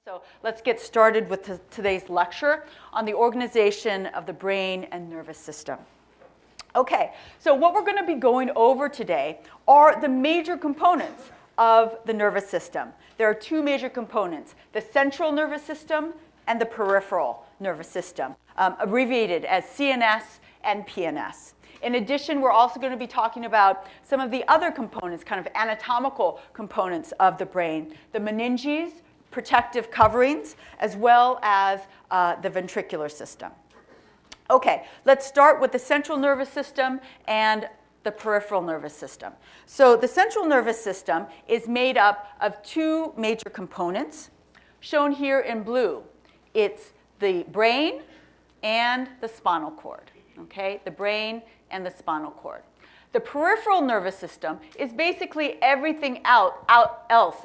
So let's get started with today's lecture on the organization of the brain and nervous system. Okay, so what we're going to be going over today are the major components of the nervous system. There are two major components, the central nervous system and the peripheral nervous system, abbreviated as CNS and PNS. In addition, we're also going to be talking about some of the other components, kind of anatomical components of the brain, the meninges, protective coverings, as well as the ventricular system. Okay, let's start with the central nervous system and the peripheral nervous system. So the central nervous system is made up of two major components, shown here in blue. It's the brain and the spinal cord. Okay, the brain and the spinal cord. The peripheral nervous system is basically everything else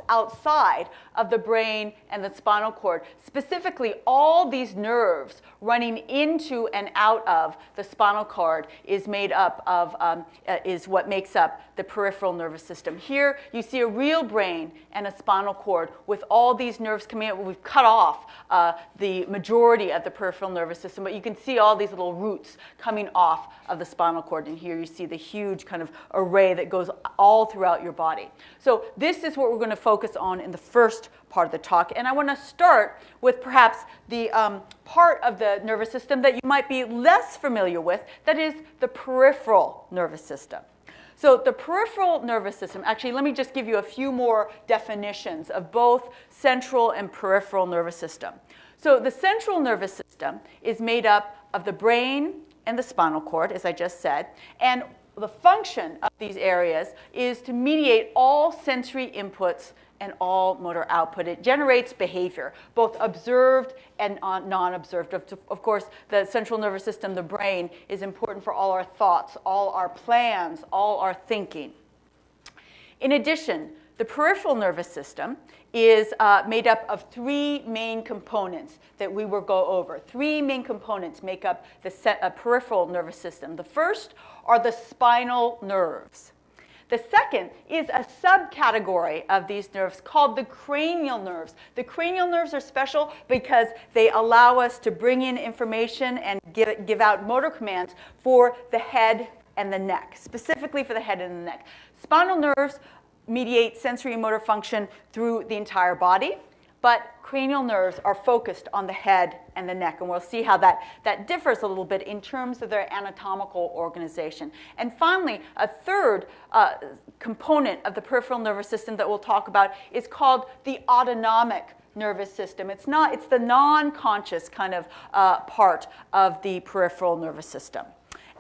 outside of the brain and the spinal cord, specifically all these nerves running into and out of the spinal cord is made up of, is what makes up the peripheral nervous system. Here you see a real brain and a spinal cord with all these nerves coming out. We've cut off the majority of the peripheral nervous system, but you can see all these little roots coming off of the spinal cord. And here you see the huge kind of array that goes all throughout your body. So this is what we're going to focus on in the first part of the talk. And I want to start with perhaps the part of the nervous system that you might be less familiar with, that is the peripheral nervous system. So the peripheral nervous system, actually let me just give you a few more definitions of both central and peripheral nervous system. So the central nervous system is made up of the brain and the spinal cord, as I just said, and the function of these areas is to mediate all sensory inputs and all motor output. It generates behavior, both observed and non-observed. Of course, the central nervous system, the brain, is important for all our thoughts, all our plans, all our thinking. In addition, the peripheral nervous system is made up of three main components that we will go over. Three main components make up the peripheral nervous system. The first are the spinal nerves. The second is a subcategory of these nerves called the cranial nerves. The cranial nerves are special because they allow us to bring in information and give out motor commands for the head and the neck, specifically for the head and the neck. Spinal nerves mediate sensory and motor function through the entire body, but cranial nerves are focused on the head and the neck, and we'll see how that differs a little bit in terms of their anatomical organization. And finally, a third component of the peripheral nervous system that we'll talk about is called the autonomic nervous system. It's the non-conscious kind of part of the peripheral nervous system.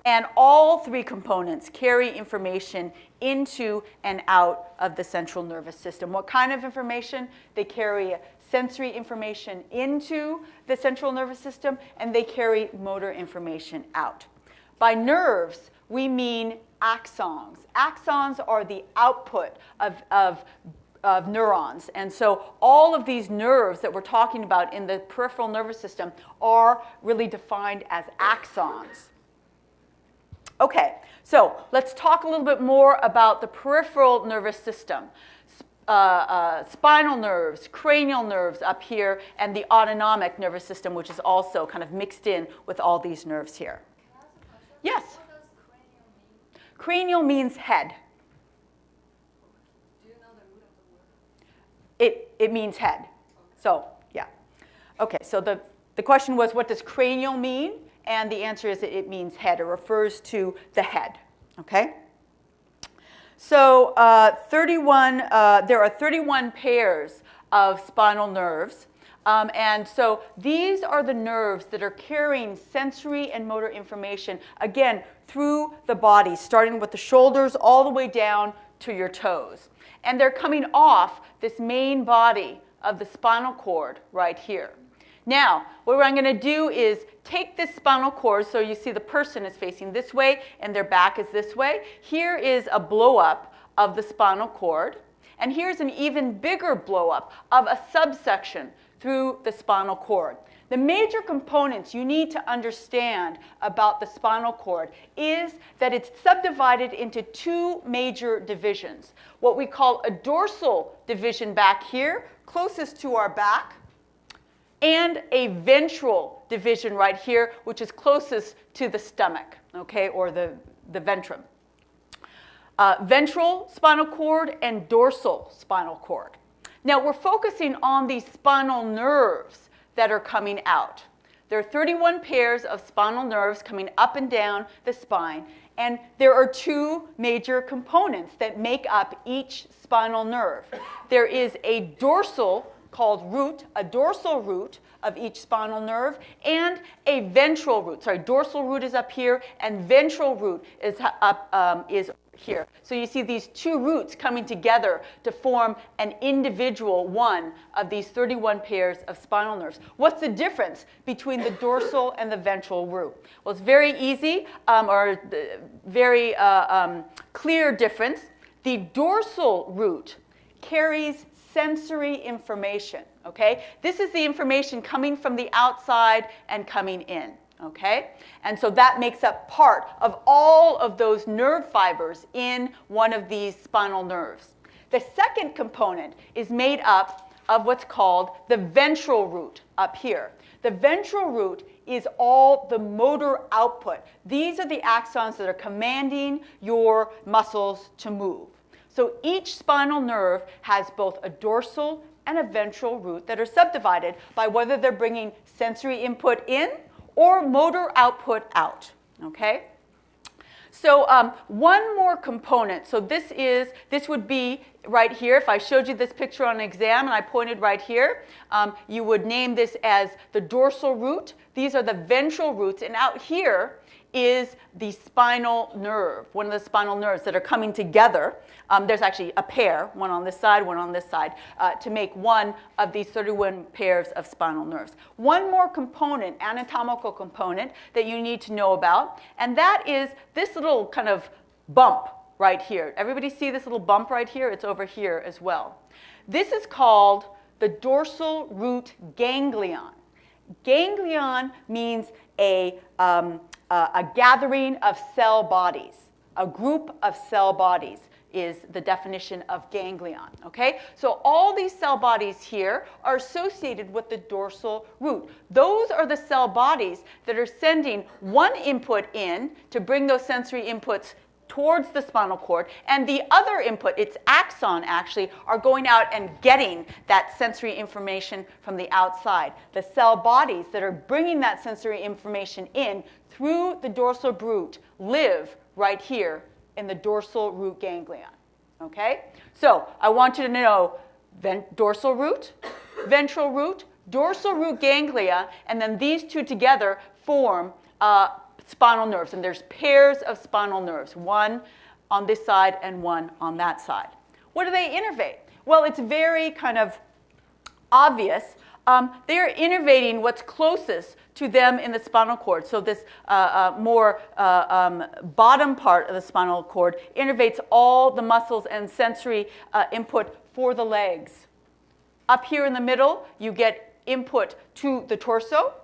And all three components carry information into and out of the central nervous system. What kind of information? They carry sensory information into the central nervous system, and they carry motor information out. By nerves, we mean axons. Axons are the output of neurons. And so all of these nerves that we're talking about in the peripheral nervous system are really defined as axons. Okay, so let's talk a little bit more about the peripheral nervous system. Spinal nerves, cranial nerves up here, and the autonomic nervous system, which is also kind of mixed in with all these nerves here. Can I ask a question? Yes? What does cranial mean? Cranial means head. Do you know the root of the word? It means head. So, yeah. Okay, so the question was, what does cranial mean? And the answer is that it means head. It refers to the head. Okay? So there are 31 pairs of spinal nerves. And so these are the nerves that are carrying sensory and motor information, again, through the body, starting with the shoulders all the way down to your toes. And they're coming off this main body of the spinal cord right here. Now, what I'm going to do is take this spinal cord, so you see the person is facing this way and their back is this way. Here is a blow-up of the spinal cord, and here's an even bigger blow-up of a subsection through the spinal cord. The major components you need to understand about the spinal cord is that it's subdivided into two major divisions. What we call a dorsal division back here, closest to our back, and a ventral division right here, which is closest to the stomach, okay, or the ventrum. Ventral spinal cord and dorsal spinal cord. Now we're focusing on the spinal nerves that are coming out. There are 31 pairs of spinal nerves coming up and down the spine, and there are two major components that make up each spinal nerve. There is a dorsal called root, a dorsal root of each spinal nerve, and a ventral root. Sorry, dorsal root is up here, and ventral root is up is here. So you see these two roots coming together to form an individual one of these 31 pairs of spinal nerves. What's the difference between the dorsal and the ventral root? Well, it's very easy, or very clear difference. The dorsal root carries sensory information, okay? This is the information coming from the outside and coming in. Okay? And so that makes up part of all of those nerve fibers in one of these spinal nerves. The second component is made up of what's called the ventral root up here. The ventral root is all the motor output. These are the axons that are commanding your muscles to move. So each spinal nerve has both a dorsal and a ventral root that are subdivided by whether they're bringing sensory input in or motor output out, okay? So one more component. So this would be right here. If I showed you this picture on an exam and I pointed right here, you would name this as the dorsal root. These are the ventral roots, and out here is the spinal nerve, one of the spinal nerves that are coming together. There's actually a pair, one on this side, one on this side, to make one of these 31 pairs of spinal nerves. One more component, anatomical component, that you need to know about, and that is this little kind of bump right here. Everybody see this little bump right here? It's over here as well. This is called the dorsal root ganglion. Ganglion means a gathering of cell bodies. A group of cell bodies is the definition of ganglion, okay? So all these cell bodies here are associated with the dorsal root. Those are the cell bodies that are sending one input in to bring those sensory inputs towards the spinal cord, and the other input, its axon actually, are going out and getting that sensory information from the outside. The cell bodies that are bringing that sensory information in through the dorsal root live right here in the dorsal root ganglion, okay? So I want you to know dorsal root, ventral root, dorsal root ganglia, and then these two together form spinal nerves, and there's pairs of spinal nerves, one on this side and one on that side. What do they innervate? Well, it's very kind of obvious. They are innervating what's closest to them in the spinal cord. So this more bottom part of the spinal cord innervates all the muscles and sensory input for the legs. Up here in the middle, you get input to the torso,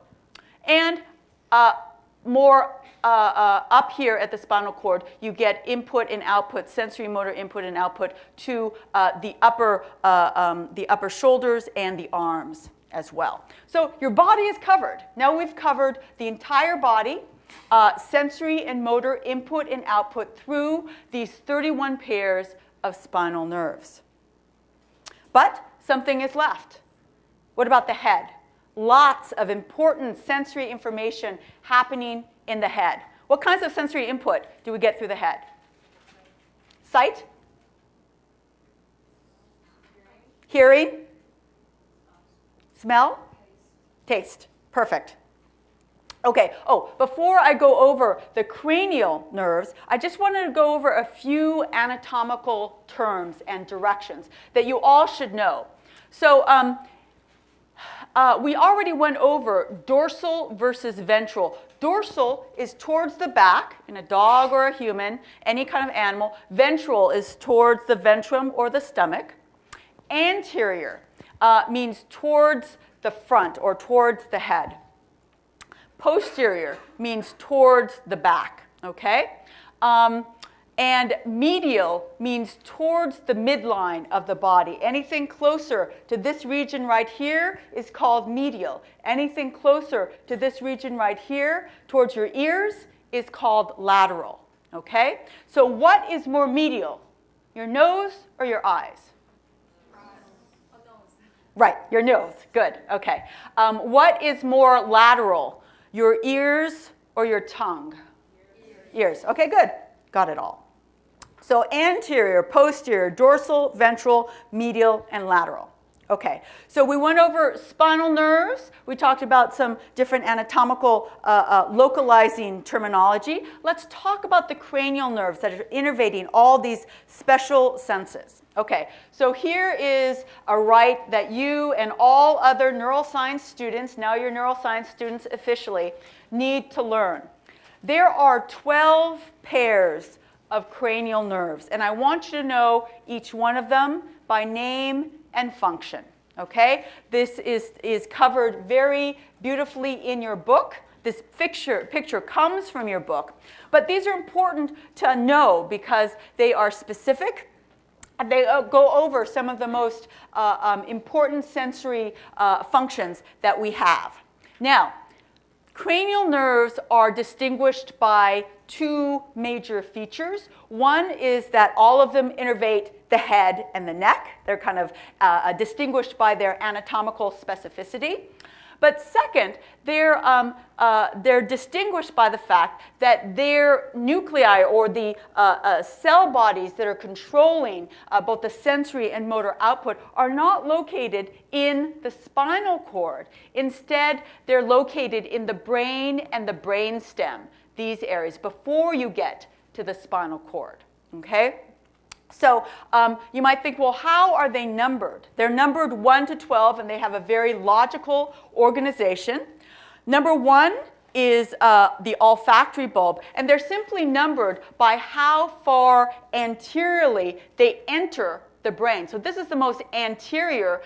and more up here at the spinal cord, you get input and output, sensory motor input and output to the upper shoulders and the arms as well. So your body is covered. Now we've covered the entire body, sensory and motor input and output through these 31 pairs of spinal nerves. But something is left. What about the head? Lots of important sensory information happening in the head. What kinds of sensory input do we get through the head? Sight? Hearing? Smell? Taste. Perfect. Okay, before I go over the cranial nerves, I just wanted to go over a few anatomical terms and directions that you all should know. So we already went over dorsal versus ventral. Dorsal is towards the back in a dog or a human, any kind of animal. Ventral is towards the ventrum or the stomach. Anterior means towards the front or towards the head. Posterior means towards the back, okay? And medial means towards the midline of the body. Anything closer to this region right here is called medial. Anything closer to this region right here towards your ears is called lateral. Okay? So what is more medial? Your nose or your eyes? Right, your nose. Good. Okay. What is more lateral? Your ears or your tongue? Ears. Okay, good. Got it all. So anterior, posterior, dorsal, ventral, medial, and lateral. Okay, so we went over spinal nerves. We talked about some different anatomical localizing terminology. Let's talk about the cranial nerves that are innervating all these special senses. Okay, so here is a right that you and all other neuroscience students, now you're neuroscience students officially, need to learn. There are 12 pairs of cranial nerves, and I want you to know each one of them by name and function, okay? This is covered very beautifully in your book. This picture comes from your book, but these are important to know because they are specific. They go over some of the most important sensory functions that we have. Now, cranial nerves are distinguished by two major features. One is that all of them innervate the head and the neck. They're kind of distinguished by their anatomical specificity. But second, they're distinguished by the fact that their nuclei, or the cell bodies that are controlling both the sensory and motor output, are not located in the spinal cord. Instead, they're located in the brain and the brain stem, these areas, before you get to the spinal cord. Okay? So you might think, well, how are they numbered? They're numbered 1 to 12, and they have a very logical organization. Number 1 is the olfactory bulb, and they're simply numbered by how far anteriorly they enter the brain. So this is the most anterior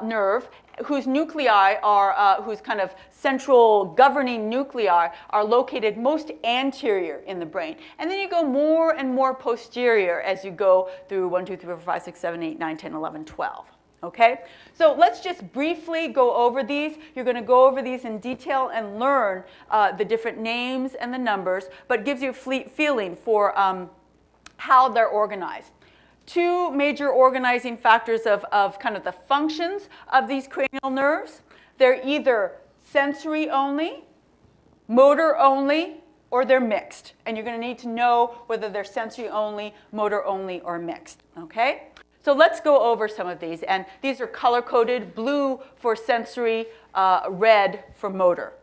nerve, whose nuclei are, whose kind of central governing nuclei are located most anterior in the brain. And then you go more and more posterior as you go through 1, 2, 3, 4, 5, 6, 7, 8, 9, 10, 11, 12. Okay? So let's just briefly go over these. You're going to go over these in detail and learn the different names and the numbers, but it gives you a feeling for how they're organized. Two major organizing factors of kind of the functions of these cranial nerves. They're either sensory only, motor only, or they're mixed. And you're going to need to know whether they're sensory only, motor only, or mixed. Okay? So let's go over some of these. And these are color-coded: blue for sensory, red for motor.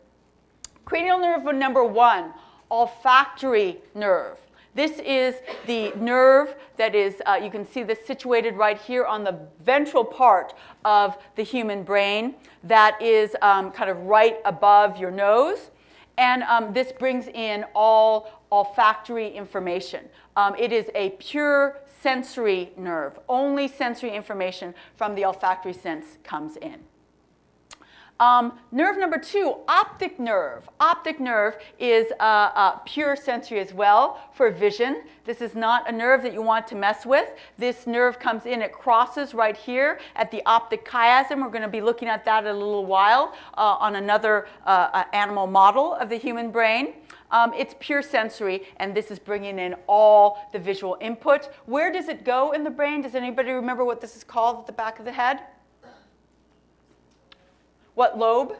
Cranial nerve number 1, olfactory nerve. This is the nerve that is, you can see this situated right here on the ventral part of the human brain. That is kind of right above your nose. And this brings in all olfactory information. It is a pure sensory nerve. Only sensory information from the olfactory sense comes in. Nerve number 2, optic nerve. Optic nerve is pure sensory as well for vision. This is not a nerve that you want to mess with. This nerve comes in, it crosses right here at the optic chiasm. We're going to be looking at that in a little while on another animal model of the human brain. It's pure sensory, and this is bringing in all the visual input. Where does it go in the brain? Does anybody remember what this is called at the back of the head? What lobe?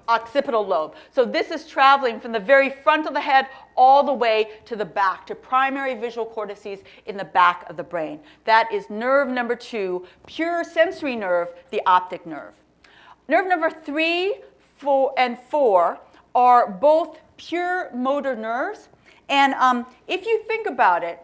Occipital lobe. So this is traveling from the very front of the head all the way to the back, to primary visual cortices in the back of the brain. That is nerve number 2, pure sensory nerve, the optic nerve. Nerve number 3, 4, and 4 are both pure motor nerves. And if you think about it,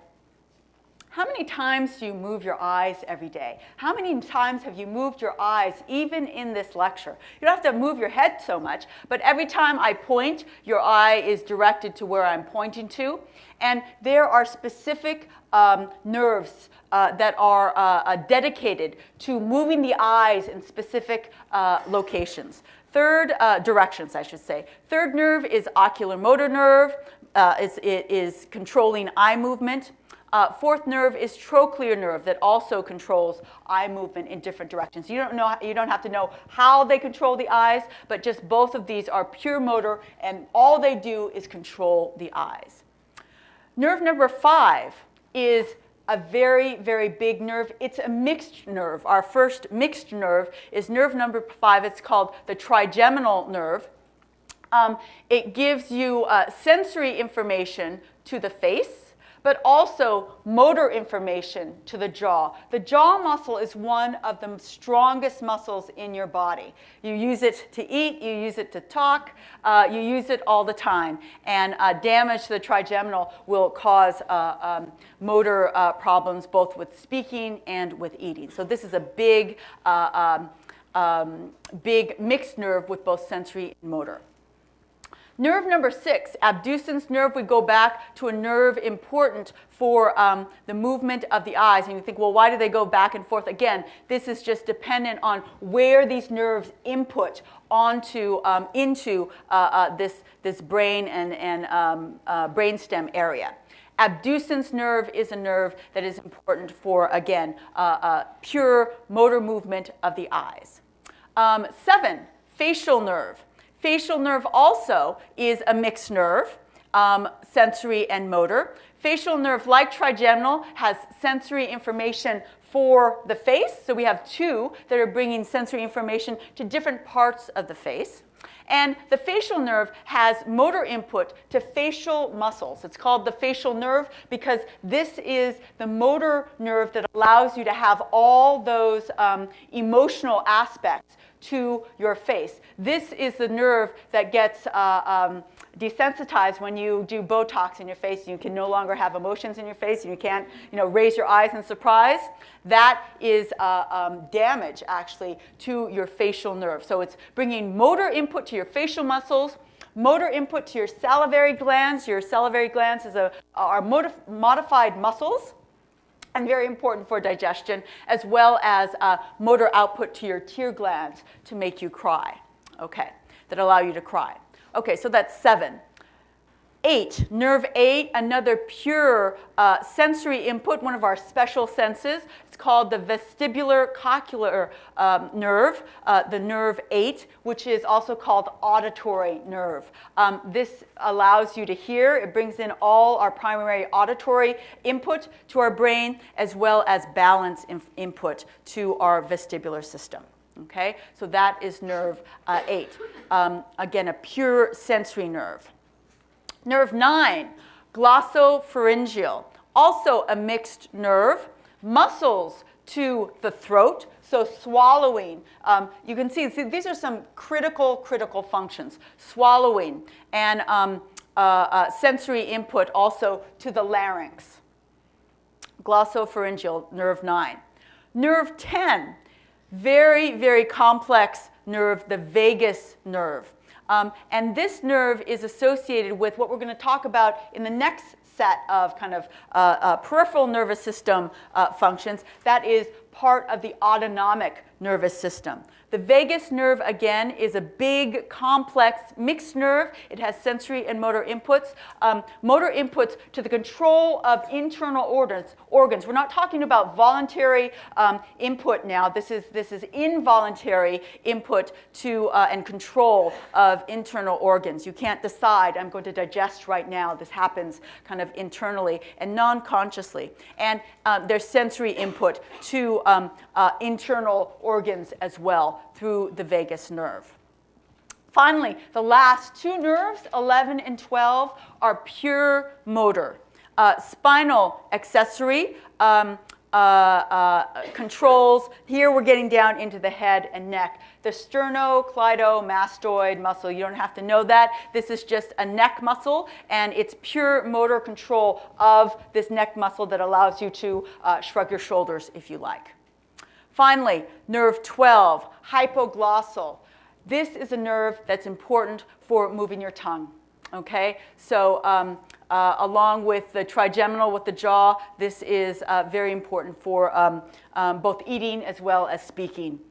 how many times do you move your eyes every day? How many times have you moved your eyes even in this lecture? You don't have to move your head so much, but every time I point, your eye is directed to where I'm pointing to. And there are specific nerves that are dedicated to moving the eyes in specific locations. Directions, I should say. Third nerve is ocular motor nerve. it is controlling eye movement. Fourth nerve is trochlear nerve that also controls eye movement in different directions. You don't have to know how they control the eyes, but just both of these are pure motor, and all they do is control the eyes. Nerve number 5 is a very, very big nerve. It's a mixed nerve. Our first mixed nerve is nerve number 5. It's called the trigeminal nerve. It gives you sensory information to the face, but also motor information to the jaw. The jaw muscle is one of the strongest muscles in your body. You use it to eat, you use it to talk, you use it all the time. And damage to the trigeminal will cause motor problems both with speaking and with eating. So this is a big, big mixed nerve with both sensory and motor. Nerve number 6, abducens nerve, we go back to a nerve important for the movement of the eyes. And you think, well, why do they go back and forth? Again, this is just dependent on where these nerves input onto, into this brain and brainstem area. Abducens nerve is a nerve that is important for, again, pure motor movement of the eyes. 7, facial nerve. Facial nerve also is a mixed nerve, sensory and motor. Facial nerve, like trigeminal, has sensory information for the face. So we have 2 that are bringing sensory information to different parts of the face. And the facial nerve has motor input to facial muscles. It's called the facial nerve because this is the motor nerve that allows you to have all those emotional aspects to your face. This is the nerve that gets desensitized when you do Botox in your face. You can no longer have emotions in your face, and you can't, raise your eyes in surprise. That is damage, actually, to your facial nerve. So it's bringing motor input to your facial muscles, motor input to your salivary glands. Your salivary glands are modified muscles, and very important for digestion, as well as motor output to your tear glands to make you cry, okay, that allow you to cry. Okay, so that's 7. 8, nerve 8, another pure sensory input, one of our special senses. It's called the vestibular cochlear nerve, the nerve 8, which is also called auditory nerve. This allows you to hear. It brings in all our primary auditory input to our brain, as well as balance input to our vestibular system. Okay, so that is nerve 8. Again, a pure sensory nerve. Nerve 9, glossopharyngeal, also a mixed nerve. Muscles to the throat, so swallowing. You can see these are some critical functions. Swallowing and sensory input also to the larynx. Glossopharyngeal, nerve 9. Nerve 10, very, very complex nerve, the vagus nerve. And this nerve is associated with what we're going to talk about in the next set of kind of peripheral nervous system functions. That is part of the autonomic nervous system. The vagus nerve, again, is a big, complex, mixed nerve. It has sensory and motor inputs. Motor inputs to the control of internal organs. We're not talking about voluntary input now. This is involuntary input to and control of internal organs. You can't decide, I'm going to digest right now. This happens kind of internally and non-consciously. And there's sensory input to internal organs as well through the vagus nerve. Finally, the last 2 nerves, 11 and 12, are pure motor. Spinal accessory controls, here we're getting down into the head and neck. The sternocleidomastoid muscle, you don't have to know that. This is just a neck muscle, and it's pure motor control of this neck muscle that allows you to shrug your shoulders if you like. Finally, nerve 12, hypoglossal. This is a nerve that's important for moving your tongue, okay? So along with the trigeminal with the jaw, this is very important for both eating as well as speaking.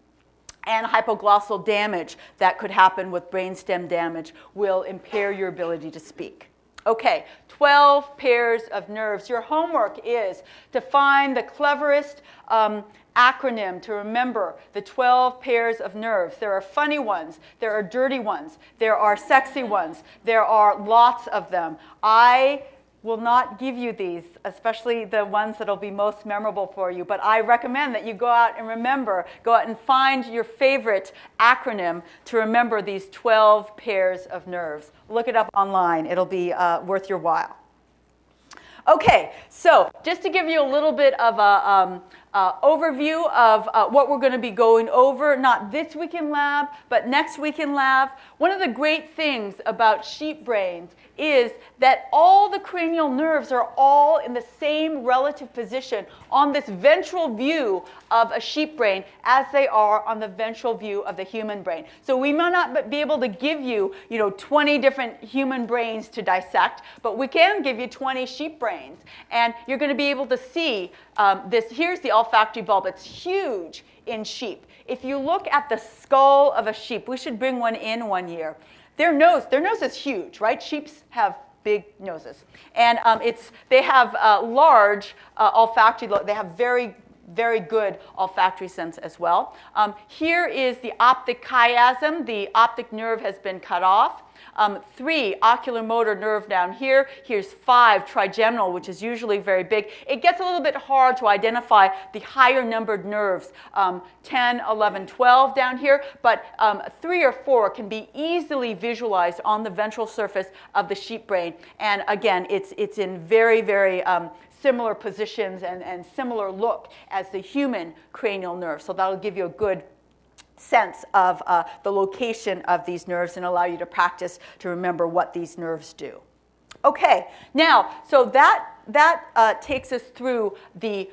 And hypoglossal damage that could happen with brainstem damage will impair your ability to speak. Okay, 12 pairs of nerves. Your homework is to find the cleverest acronym to remember the 12 pairs of nerves. There are funny ones, there are dirty ones, there are sexy ones, there are lots of them. I will not give you these, especially the ones that will be most memorable for you, but I recommend that you go out and remember, go out and find your favorite acronym to remember these 12 pairs of nerves. Look it up online. It'll be worth your while. Okay, so just to give you a little bit of a overview of what we're going to be going over, not this week in lab, but next week in lab. One of the great things about sheep brains is that all the cranial nerves are all in the same relative position on this ventral view of a sheep brain as they are on the ventral view of the human brain. So we may not be able to give you, 20 different human brains to dissect, but we can give you 20 sheep brains. And you're going to be able to see this. Here's the olfactory bulb. It's huge in sheep. If you look at the skull of a sheep, we should bring one in one year. Their nose is huge, right? Sheep have big noses. And they have large olfactory, they have very, very good olfactory sense as well. Here is the optic chiasm. The optic nerve has been cut off. 3, ocular motor nerve down here. Here's 5, trigeminal, which is usually very big. It gets a little bit hard to identify the higher numbered nerves, 10, 11, 12 down here, but 3 or 4 can be easily visualized on the ventral surface of the sheep brain. And again, it's in very, very similar positions and similar look as the human cranial nerve. So that'll give you a good sense of the location of these nerves and allow you to practice to remember what these nerves do. Okay, now, so that takes us through the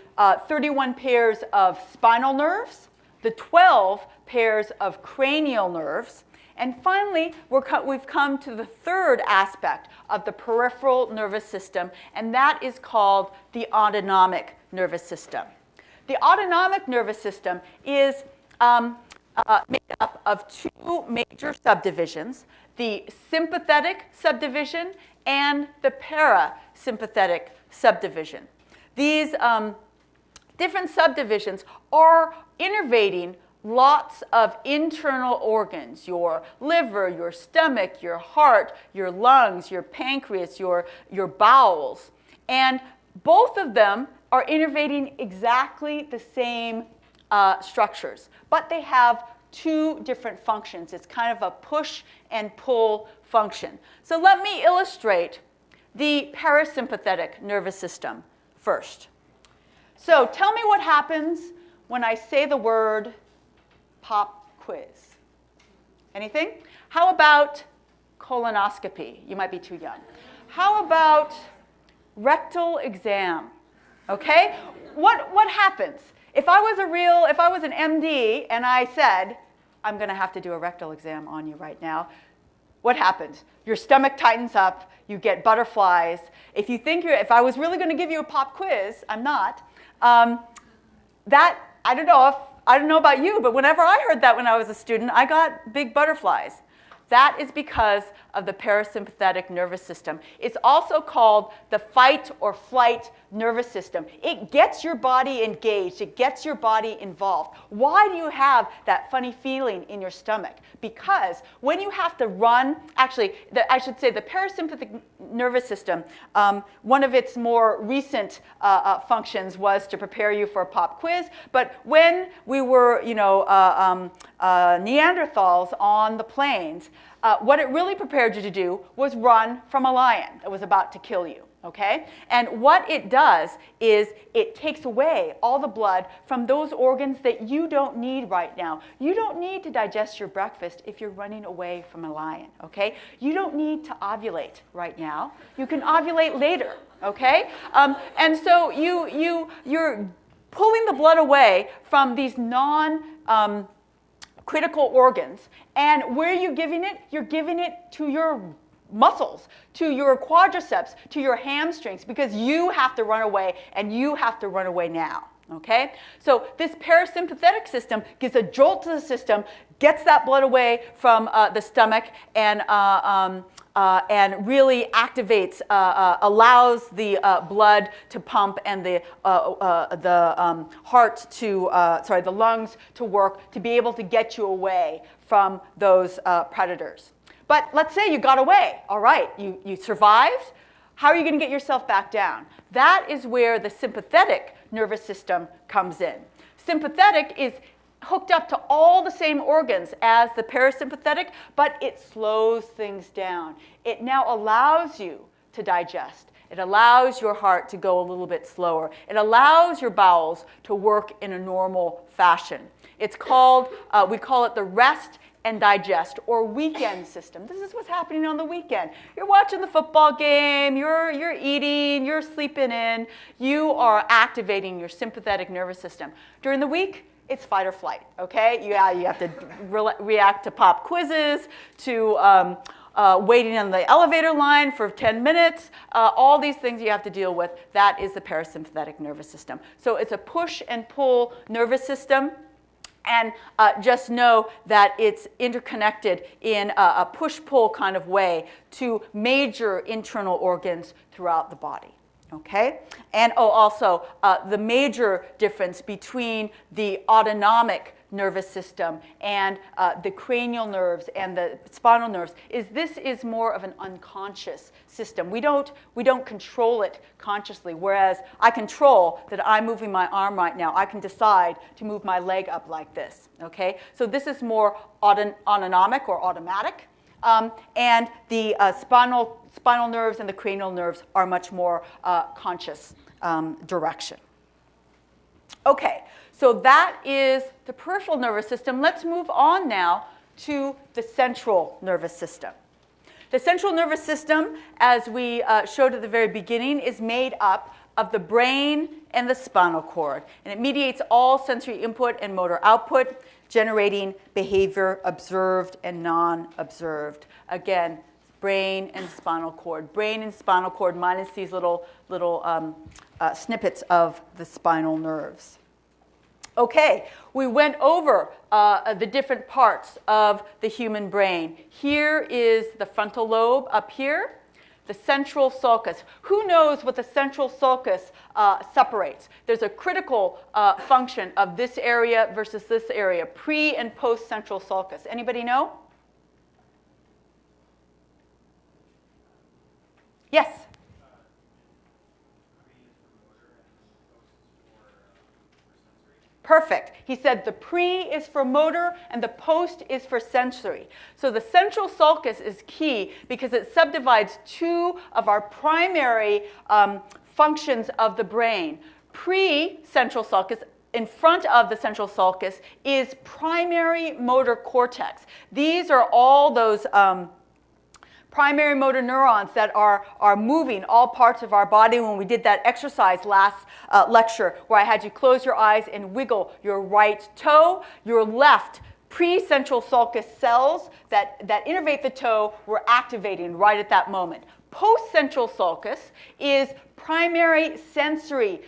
31 pairs of spinal nerves, the 12 pairs of cranial nerves, and finally, we've come to the third aspect of the peripheral nervous system, and that is called the autonomic nervous system. The autonomic nervous system is made up of 2 major subdivisions, the sympathetic subdivision and the parasympathetic subdivision. These different subdivisions are innervating lots of internal organs, your liver, your stomach, your heart, your lungs, your pancreas, your bowels. And both of them are innervating exactly the same structures, but they have 2 different functions. It's kind of a push and pull function. So let me illustrate the parasympathetic nervous system first. So tell me what happens when I say the word pop quiz. Anything? How about colonoscopy? You might be too young. How about rectal exam? Okay? What happens? If I was an MD and I said, I'm going to have to do a rectal exam on you right now, what happens? Your stomach tightens up, you get butterflies. If I was really going to give you a pop quiz, I'm not. I don't know about you, but whenever I heard that when I was a student, I got big butterflies. That is because of the parasympathetic nervous system. It's also called the fight or flight nervous system. It gets your body engaged. It gets your body involved. Why do you have that funny feeling in your stomach? Because when you have to run, actually, I should say the parasympathetic nervous system, one of its more recent functions was to prepare you for a pop quiz. But when we were, Neanderthals on the plains, what it really prepared you to do was run from a lion that was about to kill you. Okay? And what it does is it takes away all the blood from those organs that you don't need right now. You don't need to digest your breakfast if you're running away from a lion. Okay? You don't need to ovulate right now. You can ovulate later. Okay? And so you're pulling the blood away from these critical organs. And where are you giving it? You're giving it to your muscles, to your quadriceps, to your hamstrings, because you have to run away, and you have to run away now. Okay? So this parasympathetic system gives a jolt to the system, gets that blood away from the stomach, and and really activates, allows the blood to pump and the heart to, the lungs to work to be able to get you away from those predators. But let's say you got away. All right, you survived. How are you going to get yourself back down? That is where the sympathetic nervous system comes in. Sympathetic is hooked up to all the same organs as the parasympathetic, but it slows things down. It now allows you to digest. It allows your heart to go a little bit slower. It allows your bowels to work in a normal fashion. It's called, we call it the rest and digest, or weekend system. This is what's happening on the weekend. You're watching the football game, you're eating, you're sleeping in. You are activating your sympathetic nervous system. During the week, it's fight or flight, okay? You have to react to pop quizzes, to waiting on the elevator line for 10 minutes, all these things you have to deal with. That is the parasympathetic nervous system. So it's a push and pull nervous system. And just know that it's interconnected in a push-pull kind of way to major internal organs throughout the body. Okay? And also, the major difference between the autonomic nervous system and the cranial nerves and the spinal nerves is this is more of an unconscious system. We don't control it consciously, whereas I control that I'm moving my arm right now. I can decide to move my leg up like this, okay? So this is more autonomic or automatic, and the spinal nerves and the cranial nerves are much more conscious direction. Okay. So that is the peripheral nervous system. Let's move on now to the central nervous system. The central nervous system, as we showed at the very beginning, is made up of the brain and the spinal cord. And it mediates all sensory input and motor output, generating behavior observed and non-observed. Again, brain and spinal cord. Brain and spinal cord minus these little snippets of the spinal nerves. Okay, we went over the different parts of the human brain. Here is the frontal lobe up here, the central sulcus. Who knows what the central sulcus separates? There's a critical function of this area versus this area, pre and post central sulcus. Anybody know? Yes? Perfect. He said the pre is for motor and the post is for sensory. So the central sulcus is key because it subdivides two of our primary functions of the brain. Pre-central sulcus, in front of the central sulcus, is primary motor cortex. These are all those primary motor neurons that are moving all parts of our body. When we did that exercise last lecture where I had you close your eyes and wiggle your right toe, your left pre-central sulcus cells that innervate the toe were activating right at that moment. Post-central sulcus is primary sensory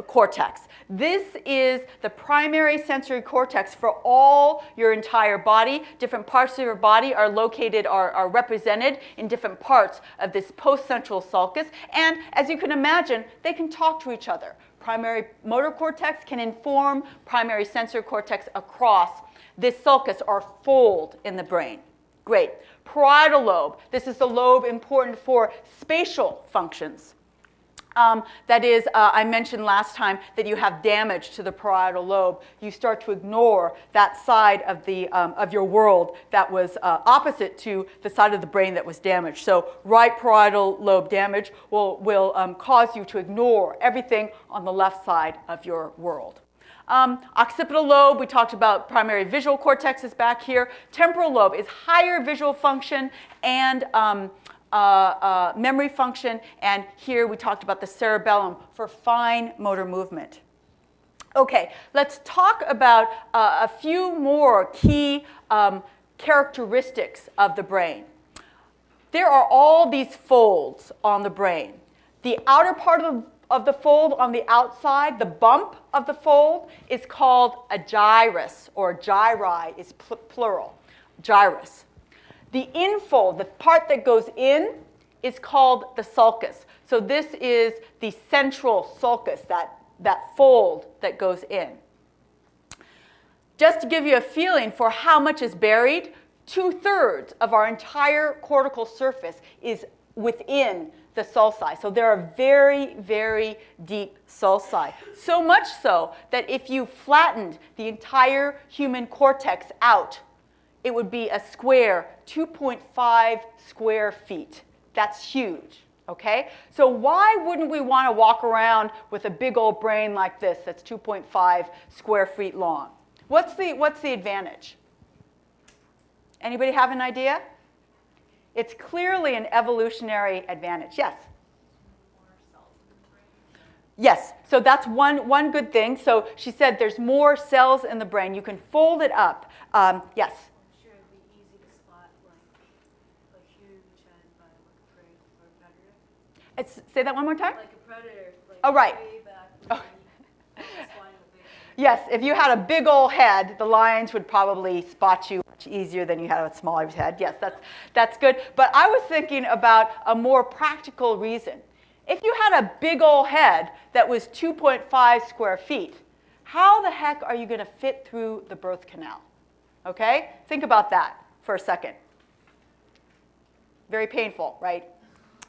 cortex. This is the primary sensory cortex for all your entire body. Different parts of your body are located, are represented in different parts of this post-central sulcus. And as you can imagine, they can talk to each other. Primary motor cortex can inform primary sensory cortex across this sulcus or fold in the brain. Great. Parietal lobe. This is the lobe important for spatial functions. That is, I mentioned last time that you have damage to the parietal lobe. You start to ignore that side of your world that was opposite to the side of the brain that was damaged. So right parietal lobe damage will cause you to ignore everything on the left side of your world. Occipital lobe, we talked about primary visual cortex is back here. Temporal lobe is higher visual function and memory function, and here we talked about the cerebellum for fine motor movement. Okay, let's talk about a few more key characteristics of the brain. There are all these folds on the brain. The outer part of the fold on the outside, the bump of the fold, is called a gyrus, or gyri is plural, gyrus. The infold, the part that goes in, is called the sulcus. So this is the central sulcus, that fold that goes in. Just to give you a feeling for how much is buried, 2/3 of our entire cortical surface is within the sulci. So there are very, very deep sulci. So much so that if you flattened the entire human cortex out, it would be a square 2.5 square feet. That's huge, okay? So why wouldn't we want to walk around with a big old brain like this that's 2.5 square feet long? What's the advantage? Anybody have an idea? It's clearly an evolutionary advantage. Yes? Yes, so that's one good thing. So she said there's more cells in the brain. You can fold it up. Yes? I'm sure it'd be easy to spot like a huge head by like a prey or a predator. Say that one more time? Like a predator. Like Oh, right. way back Oh. when you find a big head. Yes, if you had a big old head, the lions would probably spot you much easier than you had a smaller head. Yes, that's good. But I was thinking about a more practical reason. If you had a big old head that was 2.5 square feet, how the heck are you going to fit through the birth canal? Okay? Think about that for a second. Very painful, right?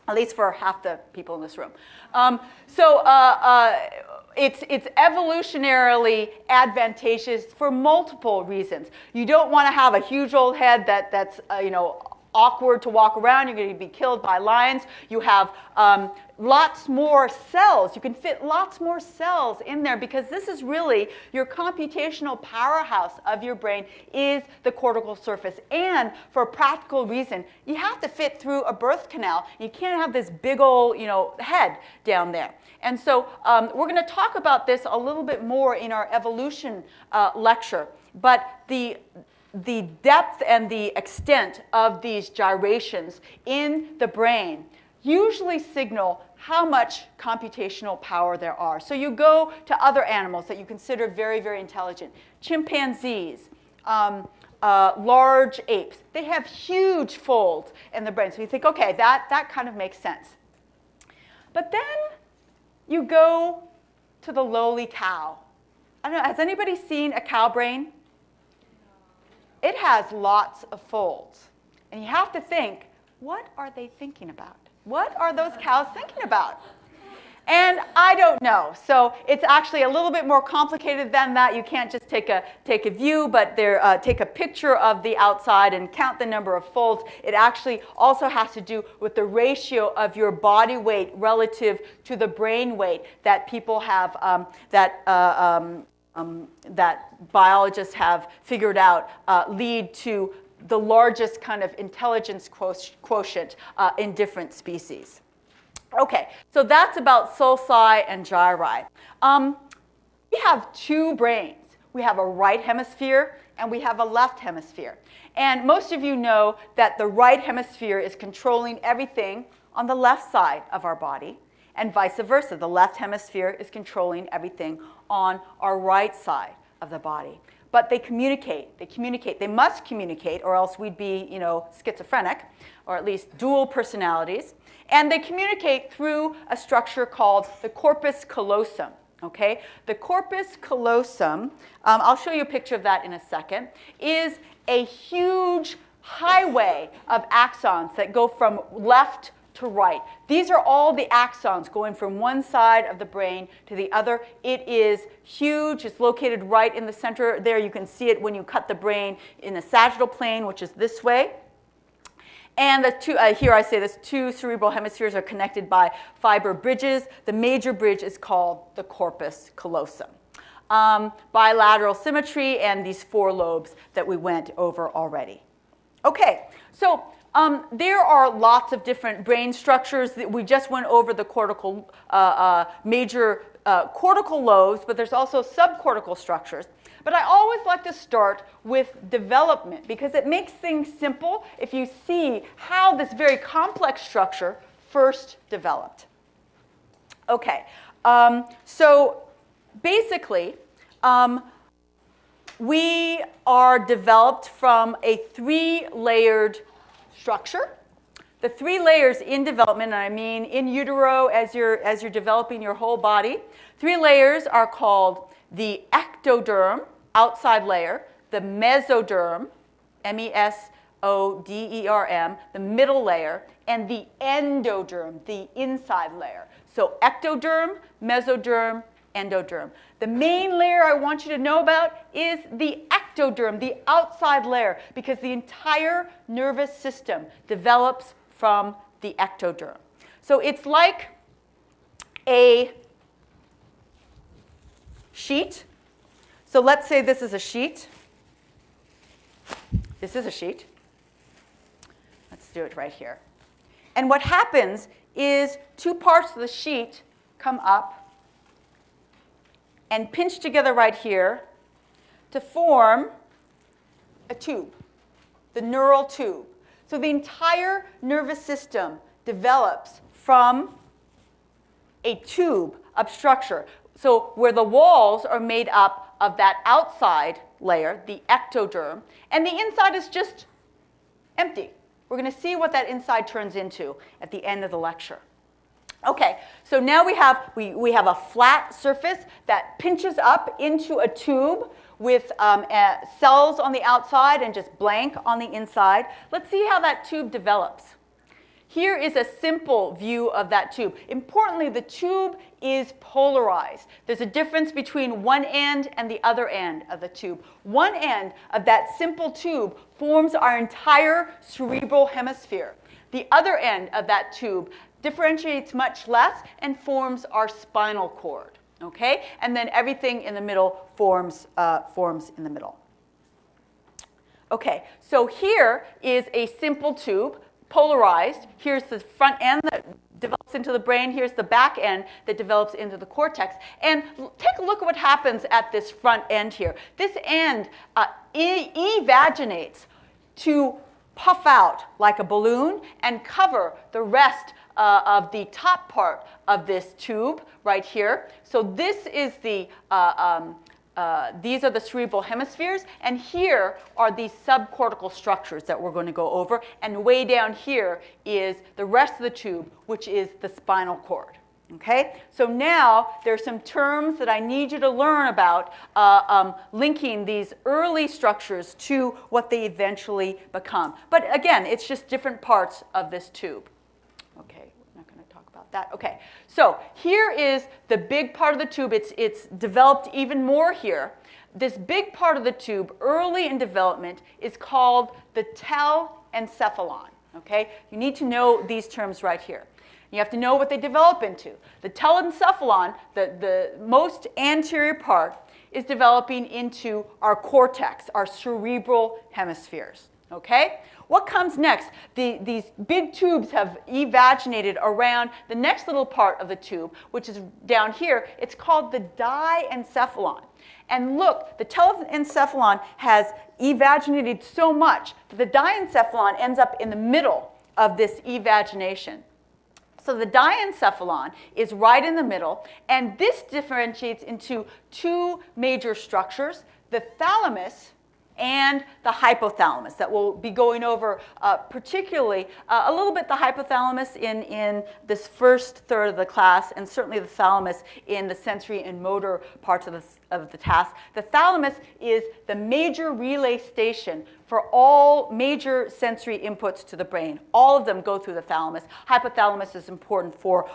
At least for half the people in this room. It's evolutionarily advantageous for multiple reasons. You don't want to have a huge old head that's awkward to walk around. You're going to be killed by lions. You have lots more cells. You can fit lots more cells in there because this is really your computational powerhouse of your brain is the cortical surface. And for a practical reason, you have to fit through a birth canal. You can't have this big old head down there. And so we're going to talk about this a little bit more in our evolution lecture. But the depth and the extent of these gyrations in the brain usually signal how much computational power there are. So you go to other animals that you consider very, very intelligent. Chimpanzees, large apes. They have huge folds in the brain. So you think, okay, that kind of makes sense. But then you go to the lowly cow. I don't know, has anybody seen a cow brain? It has lots of folds. And you have to think, what are they thinking about? What are those cows thinking about? And I don't know. So it's actually a little bit more complicated than that. You can't just take a view, but take a picture of the outside and count the number of folds. It actually also has to do with the ratio of your body weight relative to the brain weight that people have, that biologists have figured out lead to the largest kind of intelligence quotient in different species. Okay, so that's about sulci and gyri. We have two brains. We have a right hemisphere and we have a left hemisphere. And most of you know that the right hemisphere is controlling everything on the left side of our body, and vice versa. The left hemisphere is controlling everything on our right side of the body. But they communicate. They must communicate, or else we'd be, schizophrenic, or at least dual personalities. And they communicate through a structure called the corpus callosum. Okay? The corpus callosum, I'll show you a picture of that in a second, is a huge highway of axons that go from left to right. These are all the axons going from one side of the brain to the other. It is huge. It's located right in the center there. You can see it when you cut the brain in the sagittal plane, which is this way. And the two, here I say this, two cerebral hemispheres are connected by fiber bridges. The major bridge is called the corpus callosum. Bilateral symmetry and these four lobes that we went over already. Okay, so there are lots of different brain structures. We just went over the cortical, major cortical lobes, but there's also subcortical structures. But I always like to start with development because it makes things simple if you see how this very complex structure first developed. Okay, so basically, we are developed from a three-layered structure. The 3 layers in development, and I mean in utero as you're developing your whole body, 3 layers are called the ectoderm, outside layer, the mesoderm, mesoderm, the middle layer, and the endoderm, the inside layer. So ectoderm, mesoderm, endoderm. The main layer I want you to know about is the ectoderm, the outside layer, because the entire nervous system develops from the ectoderm. So it's like a sheet. So let's say this is a sheet. This is a sheet. Let's do it right here. And what happens is 2 parts of the sheet come up and pinch together right here to form a tube, the neural tube. So the entire nervous system develops from a tube of structure. So where the walls are made up of that outside layer, the ectoderm, and the inside is just empty. We're going to see what that inside turns into at the end of the lecture. Okay, so now we have a flat surface that pinches up into a tube with cells on the outside and just blank on the inside. Let's see how that tube develops. Here is a simple view of that tube. Importantly, the tube is polarized. There's a difference between one end and the other end of the tube. One end of that simple tube forms our entire cerebral hemisphere. The other end of that tube differentiates much less and forms our spinal cord. Okay? And then everything in the middle forms in the middle. Okay, so here is a simple tube, polarized. Here's the front end that develops into the brain. Here's the back end that develops into the cortex. And take a look at what happens at this front end here. This end evaginates to puff out like a balloon and cover the rest of the top part of this tube right here. So this is these are the cerebral hemispheres, and here are these subcortical structures that we're going to go over, and way down here is the rest of the tube, which is the spinal cord. Okay? So now there's some terms that I need you to learn about linking these early structures to what they eventually become. But again, it's just different parts of this tube. Okay, we're not going to talk about that. Okay, so here is the big part of the tube. It's developed even more here. This big part of the tube, early in development, is called the telencephalon. Okay, you need to know these terms right here. You have to know what they develop into. The telencephalon, the most anterior part, is developing into our cortex, our cerebral hemispheres. Okay? What comes next? These big tubes have evaginated around the next little part of the tube, which is down here. It's called the diencephalon. And look, the telencephalon has evaginated so much that the diencephalon ends up in the middle of this evagination. So the diencephalon is right in the middle, and this differentiates into 2 major structures, the thalamus and the hypothalamus, that we'll be going over particularly a little bit the hypothalamus in this first third of the class, and certainly the thalamus in the sensory and motor parts of the task. The thalamus is the major relay station for all major sensory inputs to the brain. All of them go through the thalamus. Hypothalamus is important for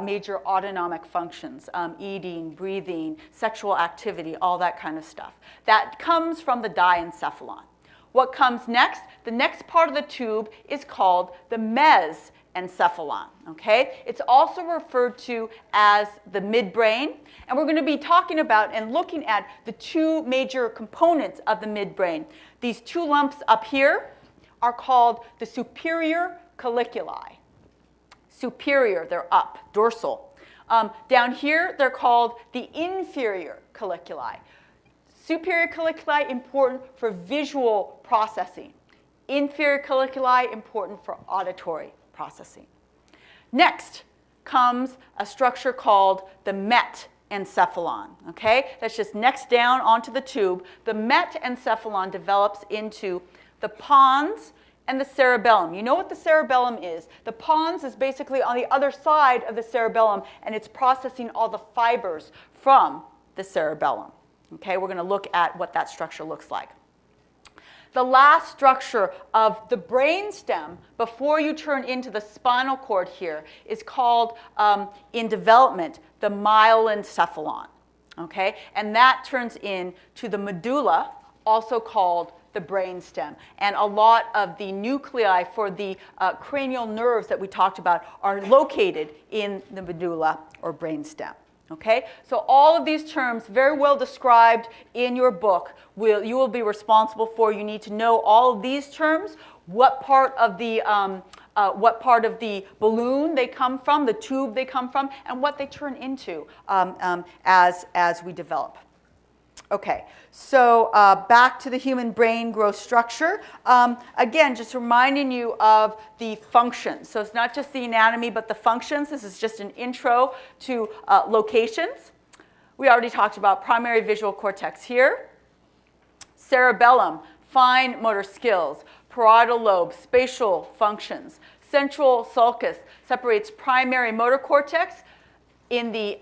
major autonomic functions, eating, breathing, sexual activity, all that kind of stuff. That comes from the diencephalon. What comes next? The next part of the tube is called the mesencephalon. Okay? It's also referred to as the midbrain, and we're going to be talking about and looking at the 2 major components of the midbrain. These 2 lumps up here are called the superior colliculi. Superior, they're up, dorsal. Down here, they're called the inferior colliculi. Superior colliculi, important for visual processing. Inferior colliculi, important for auditory processing. Next comes a structure called the metencephalon. Okay? That's just next down onto the tube. The metencephalon develops into the pons and the cerebellum. You know what the cerebellum is. The pons is basically on the other side of the cerebellum, and it's processing all the fibers from the cerebellum. Okay, we're going to look at what that structure looks like. The last structure of the brainstem before you turn into the spinal cord here is called, in development, the myelencephalon. Okay, and that turns into the medulla, also called the brainstem. And a lot of the nuclei for the cranial nerves that we talked about are located in the medulla or brainstem. Okay, so all of these terms, very well described in your book, you will be responsible for. You need to know all of these terms, what part of the balloon they come from, the tube they come from, and what they turn into as we develop. Okay, so back to the human brain growth structure. Again, just reminding you of the functions. So it's not just the anatomy, but the functions. This is just an intro to locations. We already talked about primary visual cortex here. Cerebellum, fine motor skills. Parietal lobe, spatial functions. Central sulcus separates primary motor cortex in the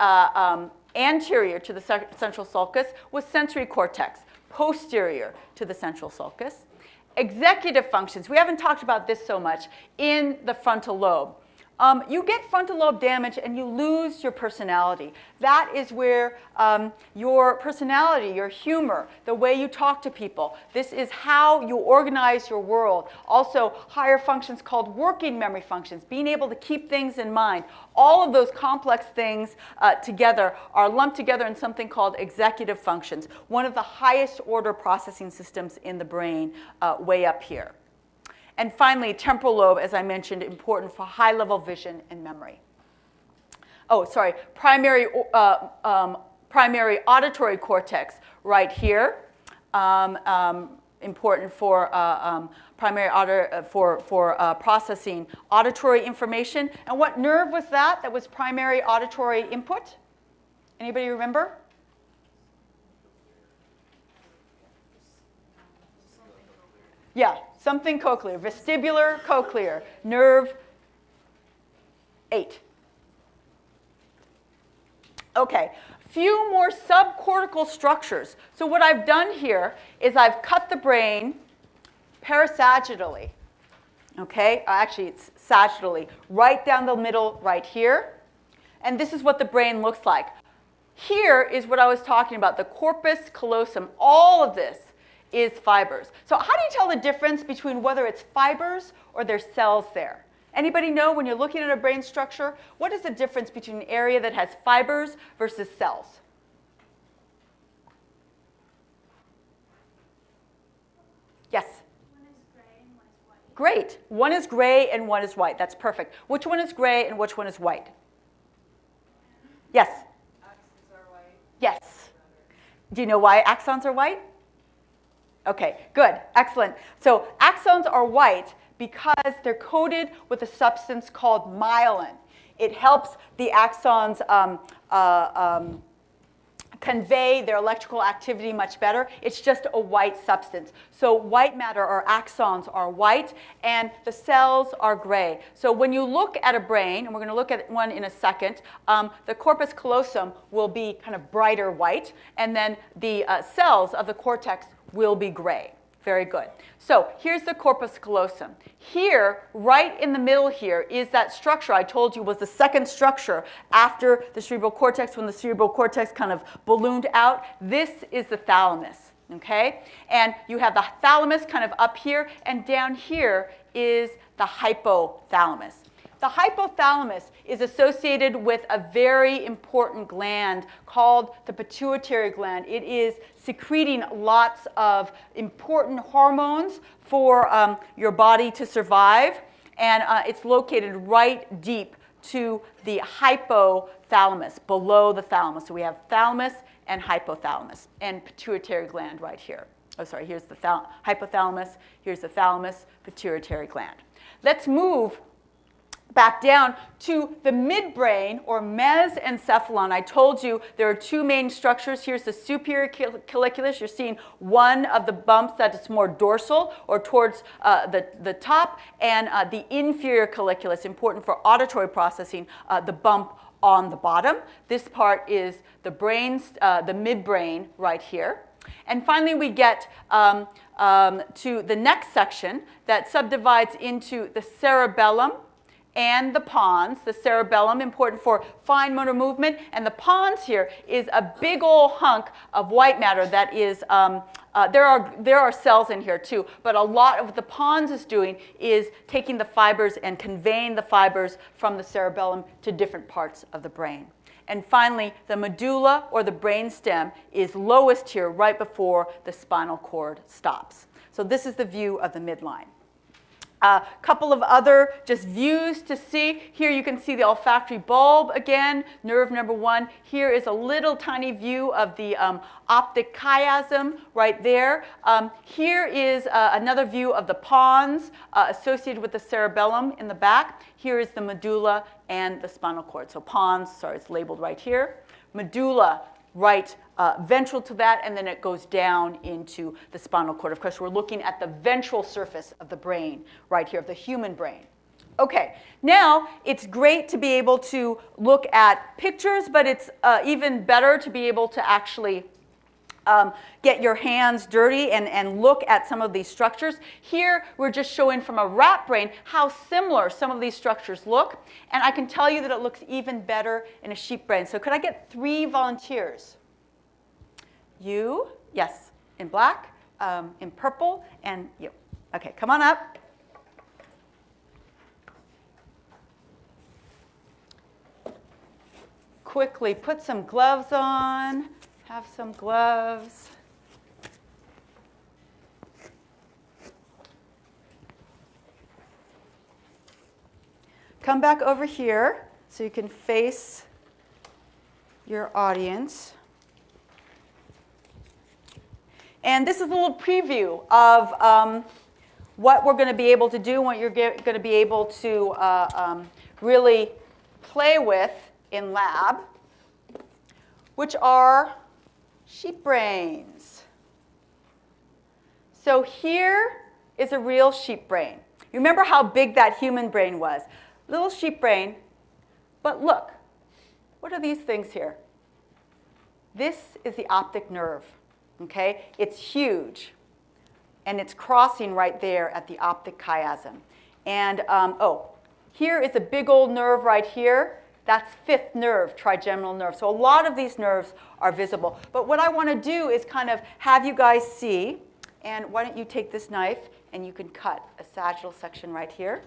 anterior to the central sulcus with sensory cortex, posterior to the central sulcus. Executive functions, we haven't talked about this so much, in the frontal lobe. You get frontal lobe damage and you lose your personality. That is where your personality, your humor, the way you talk to people, this is how you organize your world. Also, higher functions called working memory functions, being able to keep things in mind. All of those complex things together are lumped together in something called executive functions, one of the highest order processing systems in the brain way up here. And finally, temporal lobe, as I mentioned, important for high-level vision and memory. Oh, sorry, primary auditory cortex right here, important for processing auditory information. And what nerve was that was primary auditory input? Anybody remember? Yeah, something cochlear, vestibular cochlear, nerve 8. Okay, few more subcortical structures. So what I've done here is I've cut the brain parasagittally. Okay, actually it's sagittally, right down the middle right here. And this is what the brain looks like. Here is what I was talking about, the corpus callosum. All of this is fibers. So how do you tell the difference between whether it's fibers or there's cells there? Anybody know when you're looking at a brain structure, what is the difference between an area that has fibers versus cells? Yes? One is gray and one is white. Great. One is gray and one is white. That's perfect. Which one is gray and which one is white? Yes? Axons are white. Yes. Do you know why axons are white? Okay, good, excellent. So axons are white because they're coated with a substance called myelin. It helps the axons convey their electrical activity much better. It's just a white substance. So white matter or axons are white and the cells are gray. So when you look at a brain, and we're going to look at one in a second, the corpus callosum will be kind of brighter white, and then the cells of the cortex will be gray. Very good. So here's the corpus callosum. Here, right in the middle here, is that structure I told you was the second structure after the cerebral cortex, when the cerebral cortex kind of ballooned out. This is the thalamus, okay? And you have the thalamus kind of up here, and down here is the hypothalamus. The hypothalamus is associated with a very important gland called the pituitary gland. It is secreting lots of important hormones for your body to survive, and it's located right deep to the hypothalamus, below the thalamus. So we have thalamus and hypothalamus, and pituitary gland right here. Oh, sorry, here's the hypothalamus, here's the thalamus, pituitary gland. Let's move back down to the midbrain, or mesencephalon. I told you there are two main structures. Here's the superior colliculus. You're seeing one of the bumps that is more dorsal or towards the top, and the inferior colliculus, important for auditory processing, the bump on the bottom. This part is the midbrain right here. And finally, we get to the next section that subdivides into the cerebellum and the pons. The cerebellum, important for fine motor movement, and the pons here is a big old hunk of white matter that is, there are cells in here too, but a lot of what the pons is doing is taking the fibers and conveying the fibers from the cerebellum to different parts of the brain. And finally, the medulla, or the brainstem, is lowest here right before the spinal cord stops. So this is the view of the midline. A couple of other just views to see. Here you can see the olfactory bulb again, nerve number 1. Here is a little tiny view of the optic chiasm right there. Here is another view of the pons associated with the cerebellum in the back. Here is the medulla and the spinal cord. So pons, sorry, it's labeled right here. Medulla, right ventral to that, and then it goes down into the spinal cord. Of course, we're looking at the ventral surface of the brain right here, of the human brain. Okay, now it's great to be able to look at pictures, but it's even better to be able to actually get your hands dirty and look at some of these structures. Here, we're just showing from a rat brain how similar some of these structures look. And I can tell you that it looks even better in a sheep brain. So could I get 3 volunteers? You, yes, in black, in purple, and you. Okay, come on up. Quickly put some gloves on. Have some gloves. Come back over here so you can face your audience. And this is a little preview of what we're going to be able to do, what you're going to be able to really play with in lab, which are sheep brains. So here is a real sheep brain. You remember how big that human brain was? Little sheep brain, but look, what are these things here? This is the optic nerve, okay? It's huge, and it's crossing right there at the optic chiasm. And, here is a big old nerve right here. That's 5th nerve, trigeminal nerve. So a lot of these nerves are visible. But what I want to do is kind of have you guys see, and why don't you take this knife, and you can cut a sagittal section right here.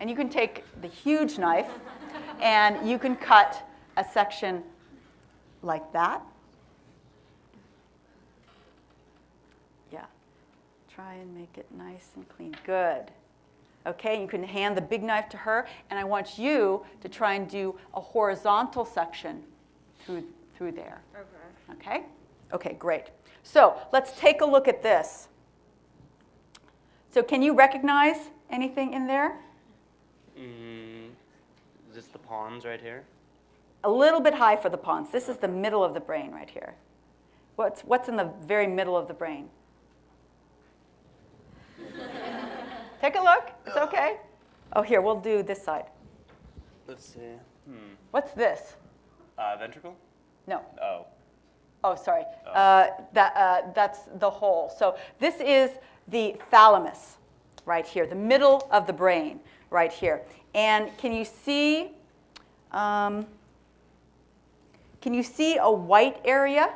And you can take the huge knife, and you can cut a section like that. Yeah, try and make it nice and clean. Good. Okay, you can hand the big knife to her, and I want you to try and do a horizontal section through there. Okay. Okay? Okay, great. So let's take a look at this. So can you recognize anything in there? Is this the pons right here? A little bit high for the pons. This is the middle of the brain right here. What's in the very middle of the brain? Take a look. It's okay. Oh, here, we'll do this side. Let's see. What's this? Ventricle? No. Oh. Oh, sorry. Oh. That's the whole. So this is the thalamus right here, the middle of the brain right here. And can you see a white area?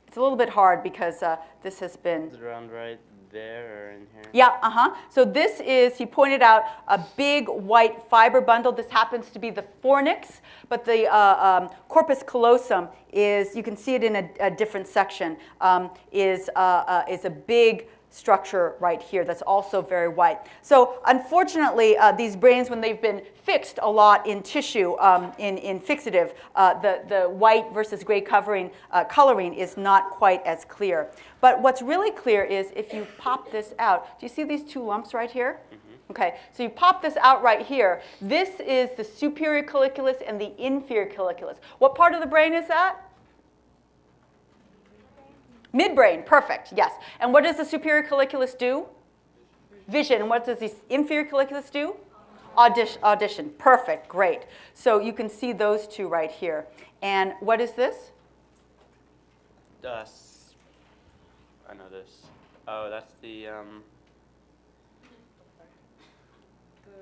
It's a little bit hard because this has been... Is it around right there or in here? Yeah, So this is, he pointed out, a big white fiber bundle. This happens to be the fornix, but the corpus callosum is, you can see it in a different section, is a big structure right here that's also very white. So unfortunately, these brains, when they've been fixed a lot in tissue, in fixative, the white versus gray coloring is not quite as clear. But what's really clear is if you pop this out, do you see these 2 lumps right here? Okay, so you pop this out right here. This is the superior colliculus and the inferior colliculus. What part of the brain is that? Midbrain, perfect, yes. And what does the superior colliculus do? Vision. And what does the inferior colliculus do? Audition. Perfect, great. So you can see those two right here. And what is this? I know this. Oh, that's the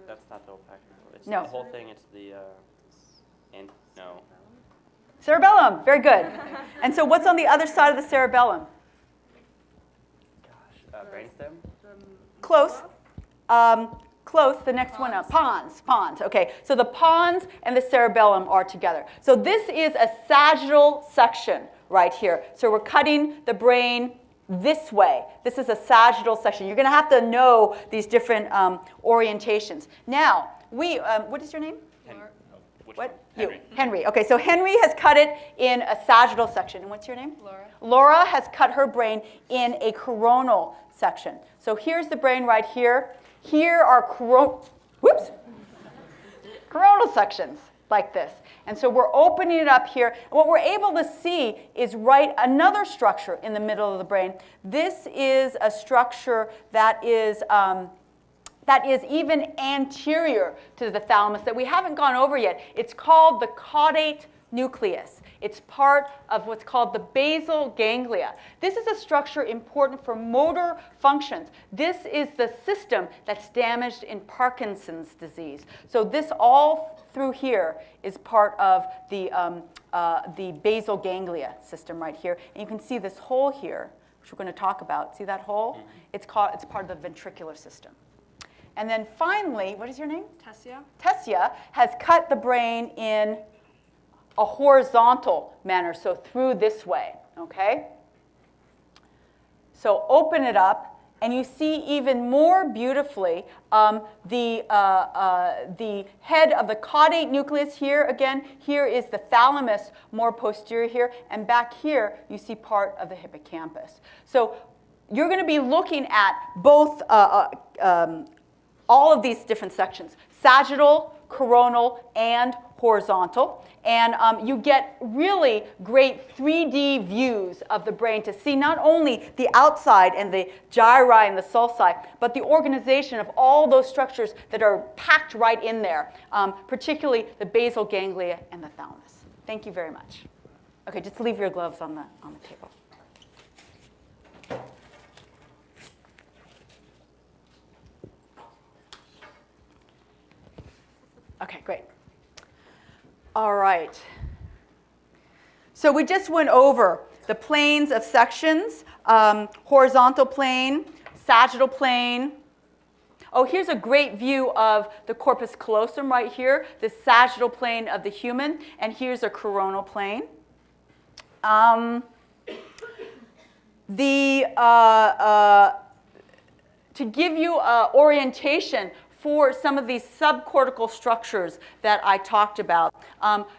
that's not the olfactory nerve. It's No. the whole thing. It's the no. Cerebellum, very good. And so what's on the other side of the cerebellum? Gosh, brainstem. Close. Close, the next one up. Pons. Okay, so the pons and the cerebellum are together. So this is a sagittal section right here. So we're cutting the brain this way. This is a sagittal section. You're going to have to know these different orientations. Now, what is your name? What? Henry. You. Henry. Okay, so Henry has cut it in a sagittal section. And what's your name? Laura. Laura has cut her brain in a coronal section. So here's the brain right here. Here are coronal sections like this. And so we're opening it up here. And what we're able to see is another structure in the middle of the brain. This is a structure that is even anterior to the thalamus that we haven't gone over yet. It's called the caudate nucleus. It's part of what's called the basal ganglia. This is a structure important for motor functions. This is the system that's damaged in Parkinson's disease. So this all through here is part of the basal ganglia system right here. And you can see this hole here, which we're going to talk about. See that hole? It's part of the ventricular system. And then finally, what is your name? Tessia. Tessia has cut the brain in a horizontal manner, so through this way, okay? So open it up, and you see even more beautifully the head of the caudate nucleus here. Again, here is the thalamus more posterior here, and back here you see part of the hippocampus. So you're going to be looking at both all of these different sections, sagittal, coronal, and horizontal. And you get really great 3D views of the brain to see not only the outside and the gyri and the sulci, but the organization of all those structures that are packed right in there, particularly the basal ganglia and the thalamus. Thank you very much. Okay, just leave your gloves on the table. Okay, great. All right. So we just went over the planes of sections, horizontal plane, sagittal plane. Oh, here's a great view of the corpus callosum right here, the sagittal plane of the human, and here's a coronal plane. To give you orientation for some of these subcortical structures that I talked about.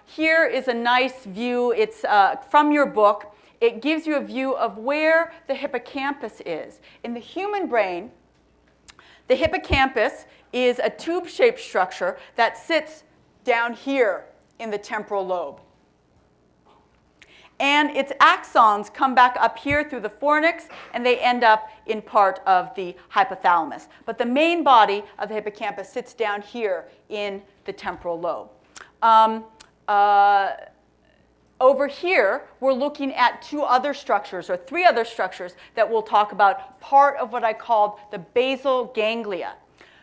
Here is a nice view. It's from your book. It gives you a view of where the hippocampus is. In the human brain, the hippocampus is a tube-shaped structure that sits down here in the temporal lobe. And its axons come back up here through the fornix, and they end up in part of the hypothalamus. But the main body of the hippocampus sits down here in the temporal lobe. Over here, we're looking at two other structures, or three other structures, that we'll talk about, part of what I called the basal ganglia.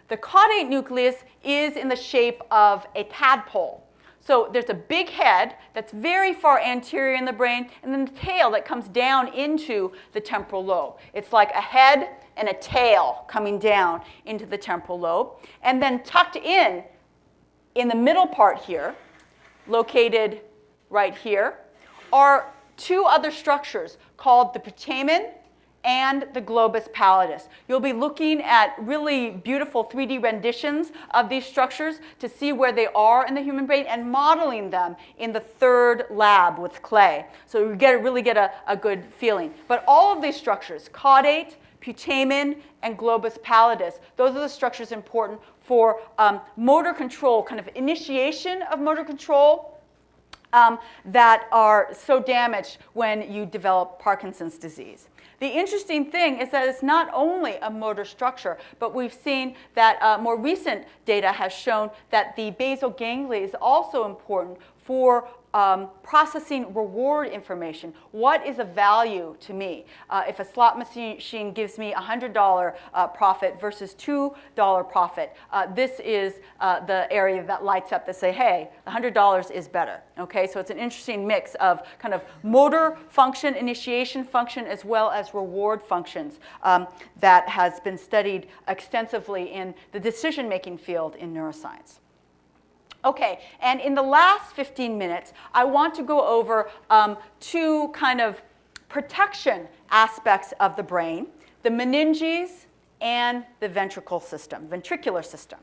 The caudate nucleus is in the shape of a tadpole. So there's a big head that's very far anterior in the brain, and then the tail that comes down into the temporal lobe. It's like a head and a tail coming down into the temporal lobe. And then tucked in the middle part here, located right here, are two other structures called the putamen and the globus pallidus. You'll be looking at really beautiful 3D renditions of these structures to see where they are in the human brain and modeling them in the third lab with clay. So you really get a good feeling. But all of these structures, caudate, putamen, and globus pallidus. Those are the structures important for motor control, kind of initiation of motor control that are so damaged when you develop Parkinson's disease. The interesting thing is that it's not only a motor structure, but we've seen that more recent data has shown that the basal ganglia is also important for processing reward information. What is a value to me? If a slot machine gives me $100 profit versus $2 profit, this is the area that lights up to say, hey, $100 is better. Okay, so it's an interesting mix of kind of motor function, initiation function, as well as reward functions that has been studied extensively in the decision-making field in neuroscience. Okay, and in the last 15 minutes, I want to go over two kind of protection aspects of the brain, the meninges and the ventricular system.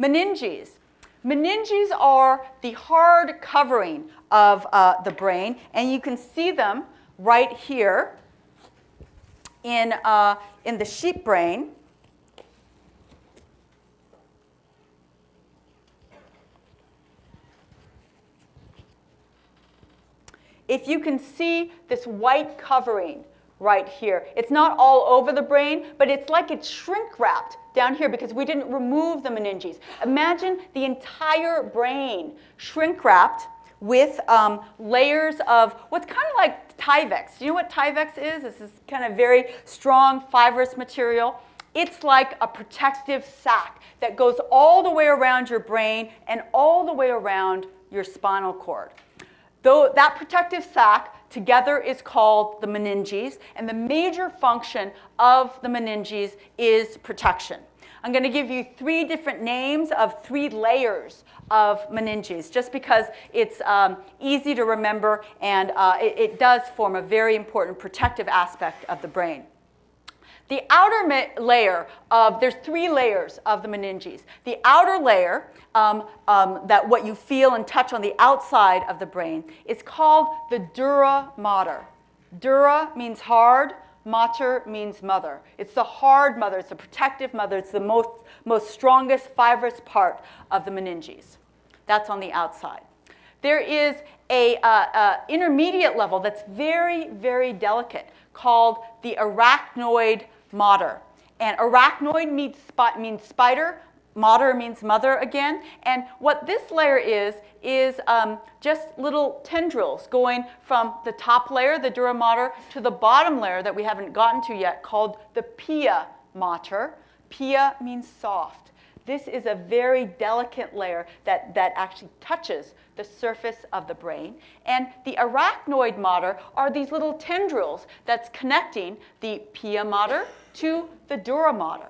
Meninges. Meninges are the hard covering of the brain, and you can see them right here in the sheep brain. If you can see this white covering right here, it's not all over the brain, but it's like it's shrink wrapped down here because we didn't remove the meninges. Imagine the entire brain shrink wrapped with layers of what's kind of like Tyvek. Do you know what Tyvek is? This is kind of very strong fibrous material. It's like a protective sac that goes all the way around your brain and all the way around your spinal cord. Though that protective sac together is called the meninges, and the major function of the meninges is protection. I'm going to give you 3 different names of 3 layers of meninges, just because it's easy to remember, and it does form a very important protective aspect of the brain. The outer layer there's 3 layers of the meninges. The outer layer, that what you feel and touch on the outside of the brain, is called the dura mater. Dura means hard, mater means mother. It's the hard mother, it's the protective mother, it's the most strongest fibrous part of the meninges. That's on the outside. There is a intermediate level that's very, very delicate called the arachnoid mater. And arachnoid means spider, mater means mother again. And what this layer is just little tendrils going from the top layer, the dura mater, to the bottom layer that we haven't gotten to yet called the pia mater. Pia means soft. This is a very delicate layer that actually touches the surface of the brain. And the arachnoid mater are these little tendrils that's connecting the pia mater to the dura mater.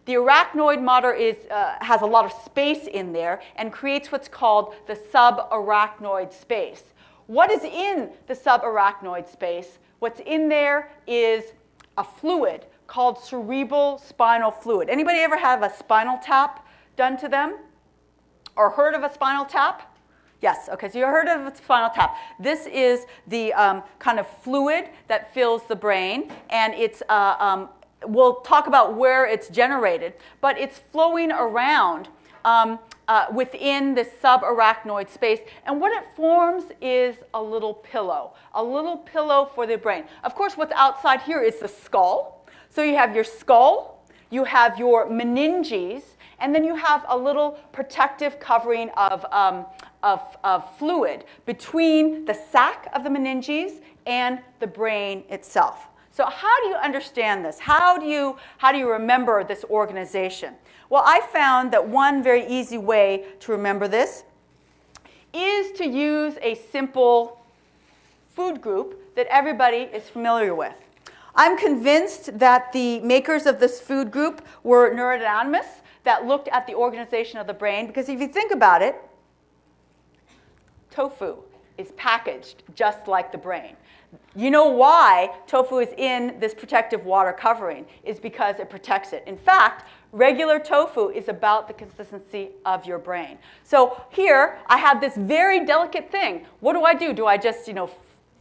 The arachnoid mater has a lot of space in there and creates what's called the subarachnoid space. What is in the subarachnoid space? What's in there is a fluid called cerebral spinal fluid. Anybody ever have a spinal tap done to them? Or heard of a spinal tap? Yes, okay, so you heard of a spinal tap. This is the kind of fluid that fills the brain, and it's, we'll talk about where it's generated, but it's flowing around within this subarachnoid space, and what it forms is a little pillow for the brain. Of course, what's outside here is the skull. So you have your skull, you have your meninges, and then you have a little protective covering of fluid between the sac of the meninges and the brain itself. So how do you understand this? How do you remember this organization? Well, I found that one very easy way to remember this is to use a simple food group that everybody is familiar with. I'm convinced that the makers of this food group were neuroanatomists that looked at the organization of the brain, because if you think about it, tofu is packaged just like the brain. You know why tofu is in this protective water covering is because it protects it. In fact, regular tofu is about the consistency of your brain. So here I have this very delicate thing. What do? Do I just,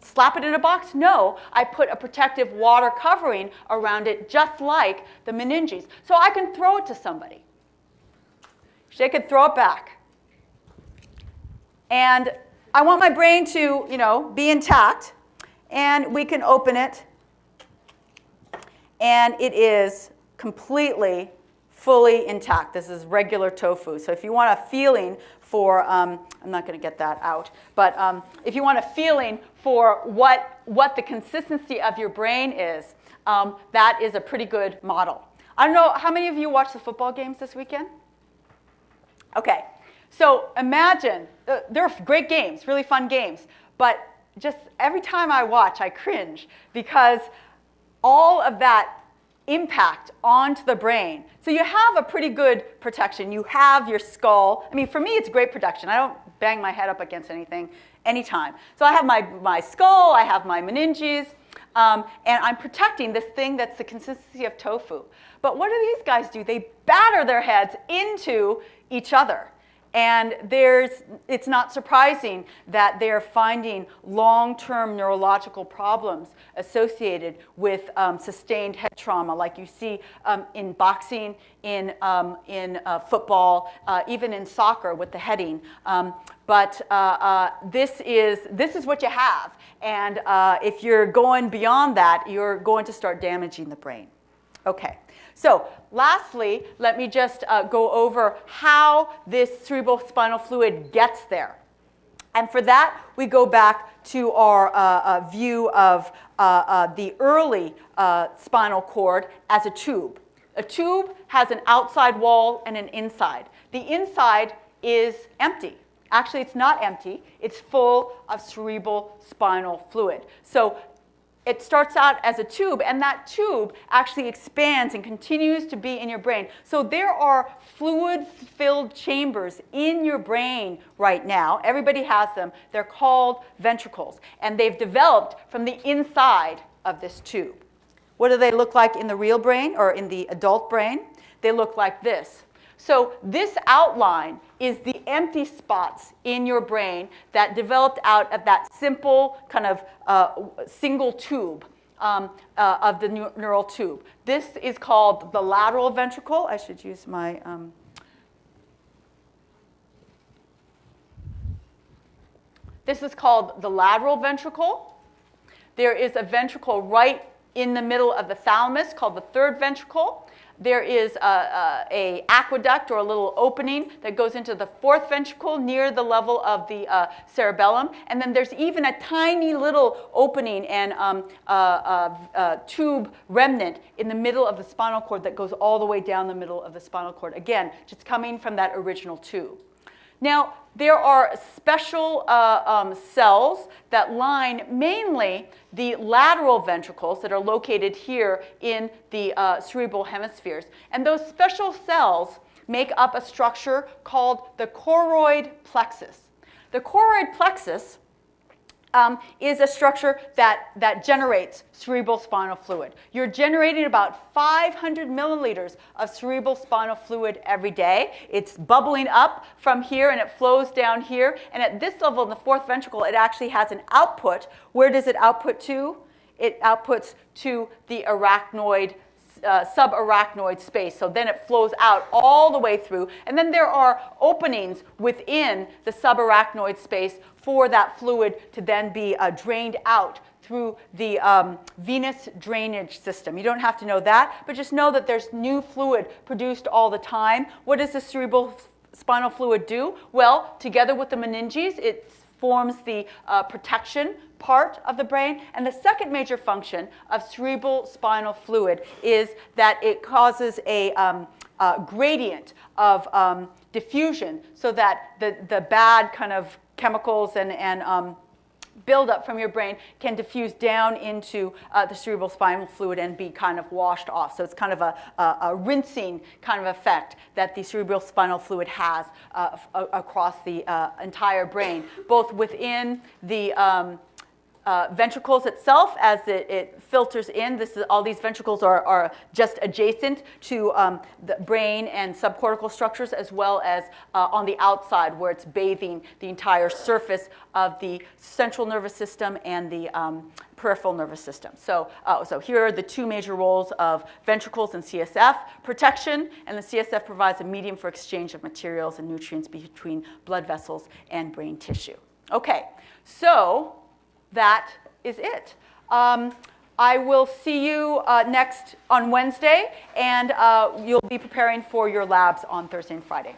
slap it in a box? No, I put a protective water covering around it, just like the meninges. So I can throw it to somebody. They could throw it back. And I want my brain to, be intact. And we can open it. And it is completely, fully intact. This is regular tofu. So if you want a feeling for, I'm not going to get that out, but if you want a feeling for what the consistency of your brain is, that is a pretty good model. I don't know, how many of you watched the football games this weekend? Okay, so imagine, they're great games, really fun games, but just every time I watch, I cringe because all of that impact onto the brain. So you have a pretty good protection. You have your skull. I mean, for me, it's great protection. I don't bang my head up against anything anytime. So I have my skull, I have my meninges, and I'm protecting this thing that's the consistency of tofu. But what do these guys do? They batter their heads into each other. And it's not surprising that they're finding long-term neurological problems associated with sustained head trauma, like you see in boxing, in football, even in soccer with the heading. This is what you have. And if you're going beyond that, you're going to start damaging the brain. Okay. So lastly, let me just go over how this cerebrospinal fluid gets there. And for that, we go back to our view of the early spinal cord as a tube. A tube has an outside wall and an inside. The inside is empty. Actually, it's not empty. It's full of cerebral spinal fluid. So it starts out as a tube, and that tube actually expands and continues to be in your brain. So there are fluid-filled chambers in your brain right now. Everybody has them. They're called ventricles, and they've developed from the inside of this tube. What do they look like in the real brain or in the adult brain? They look like this. So this outline is the empty spots in your brain that developed out of that simple kind of single tube of the neural tube. This is called the lateral ventricle. I should use my... This is called the lateral ventricle. There is a ventricle right in the middle of the thalamus called the third ventricle. There is a aqueduct or a little opening that goes into the fourth ventricle near the level of the cerebellum. And then there's even a tiny little opening and tube remnant in the middle of the spinal cord that goes all the way down the middle of the spinal cord. Again, just coming from that original tube. Now, there are special cells that line mainly the lateral ventricles that are located here in the cerebral hemispheres. And those special cells make up a structure called the choroid plexus. The choroid plexus is a structure that generates cerebral spinal fluid. You're generating about 500 milliliters of cerebral spinal fluid every day. It's bubbling up from here and it flows down here. And at this level in the fourth ventricle, it actually has an output. Where does it output to? It outputs to the arachnoid subarachnoid space. So then it flows out all the way through. And then there are openings within the subarachnoid space for that fluid to then be drained out through the venous drainage system. You don't have to know that, but just know that there's new fluid produced all the time. What does the cerebral spinal fluid do? Well, together with the meninges, it forms the protection part of the brain. And the second major function of cerebral spinal fluid is that it causes a gradient of diffusion so that the bad kind of chemicals and buildup from your brain can diffuse down into the cerebral spinal fluid and be kind of washed off. So it's kind of a rinsing kind of effect that the cerebral spinal fluid has across the entire brain, both within the ventricles itself as it filters in. All these ventricles are just adjacent to the brain and subcortical structures, as well as on the outside where it's bathing the entire surface of the central nervous system and the peripheral nervous system. So here are the two major roles of ventricles and CSF: protection, and the CSF provides a medium for exchange of materials and nutrients between blood vessels and brain tissue. Okay, so that is it. I will see you next on Wednesday, and you'll be preparing for your labs on Thursday and Friday.